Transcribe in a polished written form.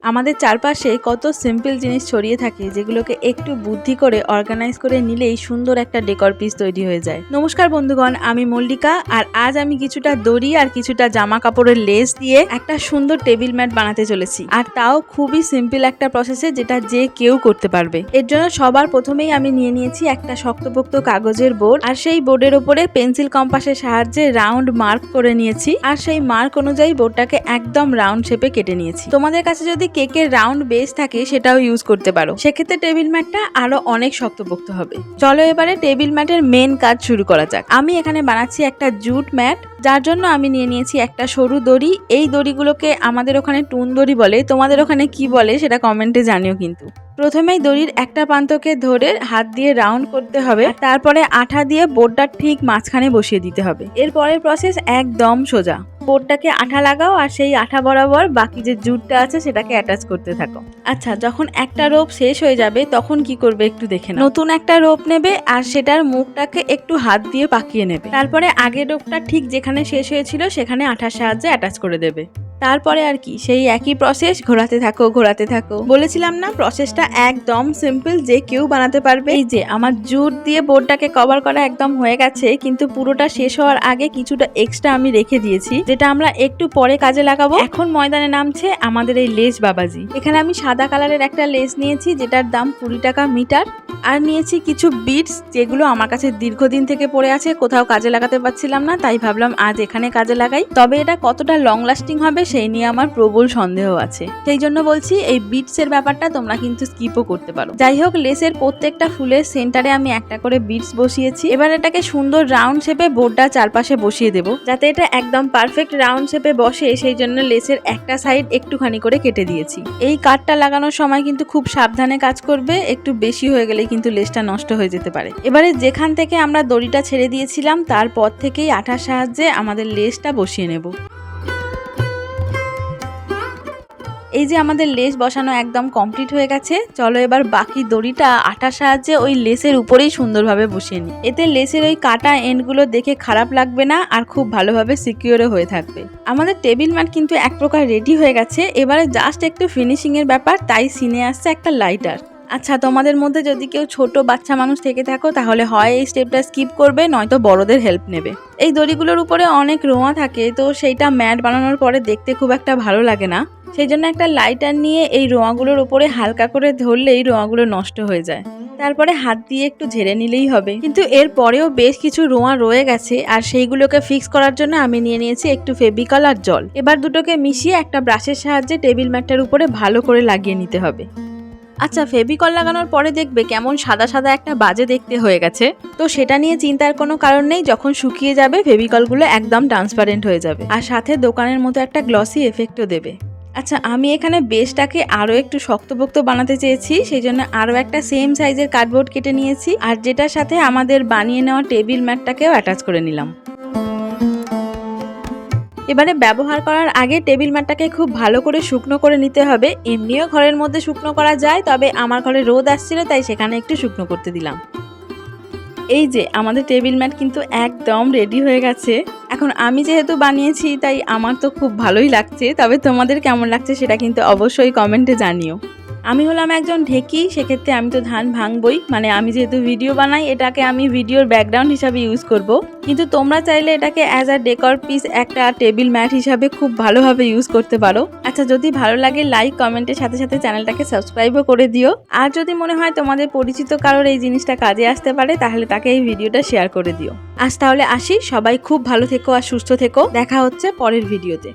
আমাদের চারপাশে কত সিম্পল জিনিস ছড়িয়ে থাকে যেগুলোকে একটু বুদ্ধি করে অর্গানাইজ করে নিলেই সুন্দর একটা ডেকর পিস তৈরি হয়ে যায়। নমস্কার বন্ধুগণ, আমি মল্লিকা, আর আজ আমি কিছুটা দড়ি আর কিছুটা জামা কাপড়ের লেস দিয়ে একটা সুন্দর টেবিল ম্যাট বানাতে চলেছি, আর তাও খুবই সিম্পল একটা প্রসেসে, যেটা যে কেউ করতে পারবে। এর জন্য সবার প্রথমেই আমি নিয়ে নিয়েছি একটা শক্তপোক্ত কাগজের বোর্ড, আর সেই বোর্ডের উপরে পেন্সিল কম্পাসের সাহায্যে রাউন্ড মার্ক করে নিয়েছি, আর সেই মার্ক অনুযায়ী বোর্ডটাকে একদম রাউন্ড শেপে কেটে নিয়েছি। তোমাদের কাছে যদি কেকের রাউন্ড বেস থাকে সেটাও ইউজ করতে পারো, সেক্ষেত্রে টেবিল ম্যাটটা আরো অনেক শক্তপোক্ত হবে। চলো এবারে টেবিল ম্যাটের মেন কাজ শুরু করা যাক। আমি এখানে বানাচ্ছি একটা জুট ম্যাট, যার জন্য আমি নিয়ে নিয়েছি একটা সরু দড়ি। এই দড়িগুলোকে আমাদের ওখানে টুন দড়ি বলে, তোমাদের ওখানে কি বলে সেটা কমেন্টে জানিও। কিন্তু প্রথমেই দড়ির একটা প্রান্তকে ধরে হাত দিয়ে রাউন্ড করতে হবে, তারপরে আঠা দিয়ে বোর্ডটার ঠিক মাঝখানে বসিয়ে দিতে হবে। এরপরের প্রসেস একদম সোজা। বোর্ডটাকে আঠা লাগাও, আর সেই আঠা বরাবর বাকি যে জুটটা আছে সেটাকে অ্যাটাচ করতে থাকো। আচ্ছা, যখন একটা রোপ শেষ হয়ে যাবে তখন কি করবে একটু দেখে নাও। নতুন একটা রোপ নেবে আর সেটার মুখটাকে একটু হাত দিয়ে পাকিয়ে নেবে। তারপরে আগের রোপটা ঠিক যেখানে শেষ হয়েছিল সেখানে আঠার সাহায্যে অ্যাটাচ করে দেবে। তারপরে আর কি, সেই একই প্রসেস ঘোরাতে থাকো ঘোরাতে থাকো। বলেছিলাম না, প্রসেসটা একদম সিম্পল, যে কেউ বানাতে পারবে। এই যে আমার জুট দিয়ে বোর্ডটাকে কভার করা একদম হয়ে গেছে, কিন্তু পুরোটা শেষ হওয়ার আগে কিছুটা এক্সট্রা আমি রেখে দিয়েছি, যেটা আমরা একটু পরে কাজে লাগাবো। এখন ময়দানে নামছে আমাদের এই লেস বাবাজি। এখানে আমি সাদা কালারের একটা লেস নিয়েছি, যেটার দাম 20 টাকা মিটার, আর নিয়েছি কিছু বিটস, যেগুলো আমার কাছে দীর্ঘদিন থেকে পড়ে আছে, কোথাও কাজে লাগাতে পারছিলাম না, তাই ভাবলাম আজ এখানে কাজে লাগাই। তবে এটা কতটা লং লাস্টিং হবে সেই নিয়ে আমার প্রবল সন্দেহ আছে, সেই জন্য বলছি এই বিটস এর ব্যাপারটা তোমরা কিন্তু স্কিপও করতে পারো। যাই হোক, লেসের প্রত্যেকটা ফুলের সেন্টারে আমি একটা করে বিটস বসিয়েছি। এবার এটাকে সুন্দর রাউন্ড শেপে বোর্ডটা চারপাশে বসিয়ে দেবো, যাতে এটা একদম পারফেক্ট রাউন্ড শেপে বসে। সেই জন্য লেসের একটা সাইড একটুখানি করে কেটে দিয়েছি। এই কাটটা লাগানোর সময় কিন্তু খুব সাবধানে কাজ করবে, একটু বেশি হয়ে গেলে কিন্তু লেসটা নষ্ট হয়ে যেতে পারে। এবারে যেখান থেকে আমরা দড়িটা ছেড়ে দিয়েছিলাম তারপর থেকেই আঠার সাহায্যে আমাদের লেসটা বসিয়ে নেব। এই যে আমাদের লেস বসানো একদম কমপ্লিট হয়ে গেছে। চলো এবার বাকি দড়িটা আঠার সাহায্যে ওই লেসের উপরেই সুন্দরভাবে বসিয়ে নিই। এতে লেসের ওই কাটা এন্ডগুলো দেখে খারাপ লাগবে না, আর খুব ভালোভাবে সিকিউরও হয়ে থাকবে। আমাদের টেবিল ম্যাট কিন্তু এক প্রকার রেডি হয়ে গেছে। এবারে জাস্ট একটু ফিনিশিং এর ব্যাপার, তাই সিনে আসছে একটা লাইটার। আচ্ছা, তোমাদের মধ্যে যদি কেউ ছোট বাচ্চা মানুষ থেকে থাকো তাহলে হয় এই স্টেপটা স্কিপ করবে, নয়তো বড়দের হেল্প নেবে। এই দড়িগুলোর উপরে অনেক রোঁয়া থাকে, তো সেইটা ম্যাট বানানোর পরে দেখতে খুব একটা ভালো লাগে না। সেই জন্য একটা লাইটার নিয়ে এই রোঁয়াগুলোর উপরে হালকা করে ধরলেই রোঁয়াগুলো নষ্ট হয়ে যায়। তারপরে হাত দিয়ে একটু ঝেড়ে নিলেই হবে। কিন্তু এর পরেও বেশ কিছু রোঁয়া রয়ে গেছে, আর সেইগুলোকে ফিক্স করার জন্য আমি নিয়ে নিয়েছি একটু ফেভিকল আর জল। এবার দুটোকে মিশিয়ে একটা ব্রাশের সাহায্যে টেবিল ম্যাটটার উপরে ভালো করে লাগিয়ে নিতে হবে। আচ্ছা, ফেভিকল লাগানোর পরে দেখবে কেমন সাদা সাদা একটা বাজে দেখতে হয়ে গেছে, তো সেটা নিয়ে চিন্তার কোনো কারণ নেই। যখন শুকিয়ে যাবে ফেভিকলগুলো একদম ট্রান্সপারেন্ট হয়ে যাবে, আর সাথে দোকানের মতো একটা গ্লসি এফেক্টও দেবে। আচ্ছা, আমি এখানে বেসটাকে আরো একটু শক্তপোক্ত বানাতে চেয়েছি, সেই জন্য আরো একটা সেম সাইজের কার্ডবোর্ড কেটে নিয়েছি, আর যেটার সাথে আমাদের বানিয়ে নেওয়া টেবিল ম্যাটটাকেও অ্যাটাচ করে নিলাম। এবারে ব্যবহার করার আগে টেবিল ম্যাটটাকে খুব ভালো করে শুকনো করে নিতে হবে। এমনিও ঘরের মধ্যে শুকনো করা যায়, তবে আমার ঘরে রোদ আসছিল তাই সেখানে একটু শুকনো করতে দিলাম। এই যে আমাদের টেবিল ম্যাট কিন্তু একদম রেডি হয়ে গেছে। এখন আমি যেহেতু বানিয়েছি তাই আমার তো খুব ভালোই লাগছে, তবে তোমাদের কেমন লাগছে সেটা কিন্তু অবশ্যই কমেন্টে জানিও। আমি হলাম একজন ঢেকি, সেক্ষেত্রে আমি তো ধান ভাঙবই, মানে আমি যেহেতু ভিডিও বানাই এটাকে আমি ভিডিওর ব্যাকগ্রাউন্ড হিসাবে ইউজ করব। কিন্তু তোমরা চাইলে এটাকে অ্যাজ আ ডেকর পিস একটা টেবিল ম্যাট হিসাবে খুব ভালোভাবে ইউজ করতে পারো। আচ্ছা, যদি ভালো লাগে লাইক কমেন্টের সাথে সাথে চ্যানেলটাকে সাবস্ক্রাইবও করে দিও। আর যদি মনে হয় তোমাদের পরিচিত কারোর এই জিনিসটা কাজে আসতে পারে তাহলে তাকে এই ভিডিওটা শেয়ার করে দিও। আজ তাহলে আসি, সবাই খুব ভালো থেকো আর সুস্থ থেকো। দেখা হচ্ছে পরের ভিডিওতে।